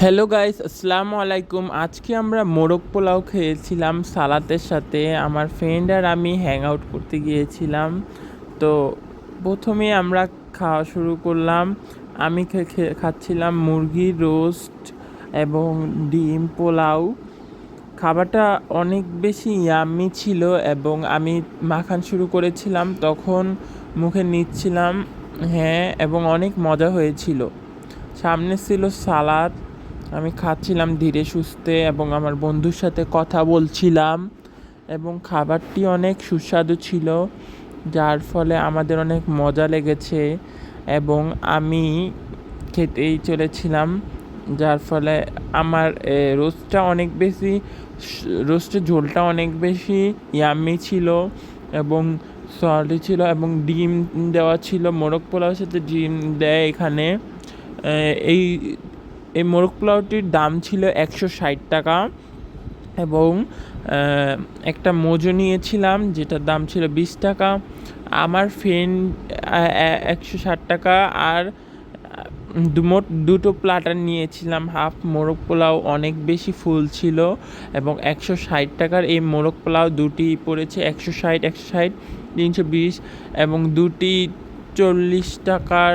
Hello guys, আসসালামু আলাইকুম। আজকে আমরা মোরগ পোলাও খেয়েছিলাম সালাতের সাথে। আমার ফ্রেন্ড আর আমি হ্যাং আউট করতে গিয়েছিলাম। তো প্রথমে আমরা খাওয়া শুরু করলাম। আমি খাচ্ছিলাম মুরগির রোস্ট এবং ডিম পোলাও। খাবারটা অনেক বেশি ইয়াম্মি ছিল এবং আমি মাখান শুরু করেছিলাম, তখন মুখে নিচ্ছিলাম। হ্যাঁ, এবং অনেক মজা হয়েছিল। সামনে ছিল সালাদ। আমি খাচ্ছিলাম ধীরে সুস্থে এবং আমার বন্ধুর সাথে কথা বলছিলাম এবং খাবারটি অনেক সুস্বাদু ছিল, যার ফলে আমাদের অনেক মজা লেগেছে এবং আমি খেতেই চলেছিলাম। যার ফলে আমার রোস্টের ঝোলটা অনেক বেশি ইয়াম্মি ছিল এবং সল্টি ছিল এবং ডিম দেওয়া ছিল। মোরগ পোলাওর সাথে ডিম দেয় এখানে। এই এই মোরগ পোলাওটির দাম ছিল 160 টাকা এবং একটা মোজো নিয়েছিলাম যেটার দাম ছিল 20 টাকা। আমার ফ্রেন্ড 160 টাকা আর মোট দুটো প্লাটার নিয়েছিলাম। হাফ মোরগ পোলাও অনেক বেশি ফুল ছিল এবং 160 টাকার এই মোরগ পোলাও দুটি পড়েছে 160, 320 এবং দুটি 40 টাকার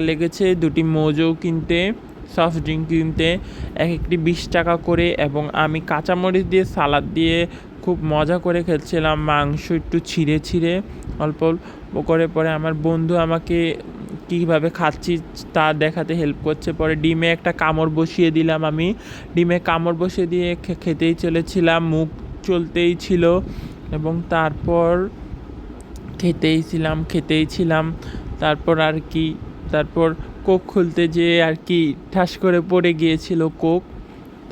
লেগেছে। দুটি মোজো কিনতে, সফট ড্রিঙ্ক কিনতে একটি 20 টাকা করে। এবং আমি কাঁচামরিচ দিয়ে সালাদ দিয়ে খুব মজা করে খেয়েছিলাম, মাংস একটু ছিঁড়ে ছিঁড়ে অল্প অল্প করে। পরে আমার বন্ধু আমাকে কীভাবে খাচ্ছি তা দেখাতে হেল্প করছে। পরে ডিমে একটা কামড় বসিয়ে দিলাম। আমি ডিমে কামড় বসিয়ে দিয়ে খেতেই চলেছিলাম, মুখ চলতেই ছিল এবং তারপর খেতেই ছিলাম। তারপর কোক খুলতে যেয়ে আর কি ঠাস করে পড়ে গিয়েছিল কোক।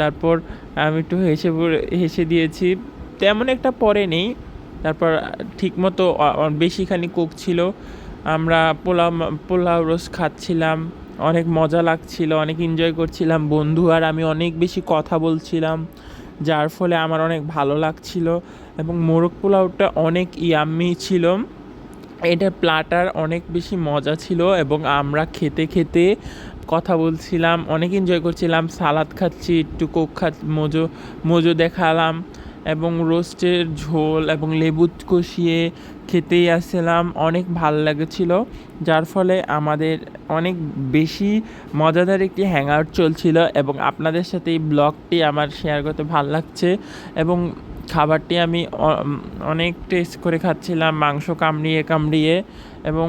তারপর আমি একটু হেসে দিয়েছি, তেমন একটা পড়ে নেই। তারপর ঠিকমতো বেশিখানি কোক ছিল। আমরা পোলাও রোস্ট খাচ্ছিলাম, অনেক মজা লাগছিল, অনেক এনজয় করছিলাম। বন্ধু আর আমি অনেক বেশি কথা বলছিলাম, যার ফলে আমার অনেক ভালো লাগছিল এবং মোরগ পোলাওটা অনেক ইয়াম্মি ছিল। এটা প্লাটার অনেক বেশি মজা ছিল এবং আমরা খেতে খেতে কথা বলছিলাম, অনেক এনজয় করছিলাম। সালাদ খাচ্ছি, একটু কোক মোজো দেখালাম এবং রোস্টের ঝোল এবং লেবু কষিয়ে খেতেই আসছিলাম। অনেক ভাল লেগেছিল, যার ফলে আমাদের অনেক বেশি মজাদার একটি হ্যাং আউট চলছিল এবং আপনাদের সাথে এই ব্লগটি আমার শেয়ার করতে ভাল লাগছে। এবং খাবারটি আমি অনেক টেস্ট করে খাচ্ছিলাম, মাংস কামড়িয়ে এবং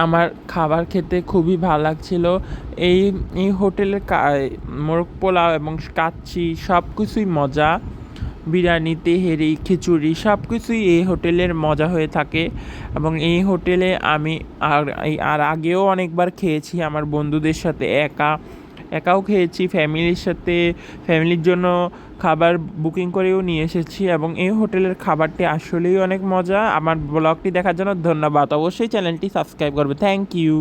আমার খাবার খেতে খুবই ভালো লাগছিল। এই হোটেলের মোরগ পোলাও এবং কাচ্চি সব কিছুই মজা। বিরিয়ানি, তেহেরি, খিচুড়ি সব কিছুই এই হোটেলের মজা হয়ে থাকে এবং এই হোটেলে আমি আর আগেও অনেকবার খেয়েছি আমার বন্ধুদের সাথে, একাও খেয়েছি, ফ্যামিলির জন্য খাবার বুকিং করেও নিয়ে এসেছি এবং এই হোটেলের খাবারটি আসলেই অনেক মজা। আমার ব্লগটি দেখার জন্য ধন্যবাদ। অবশ্যই চ্যানেলটি সাবস্ক্রাইব করবে। Thank you.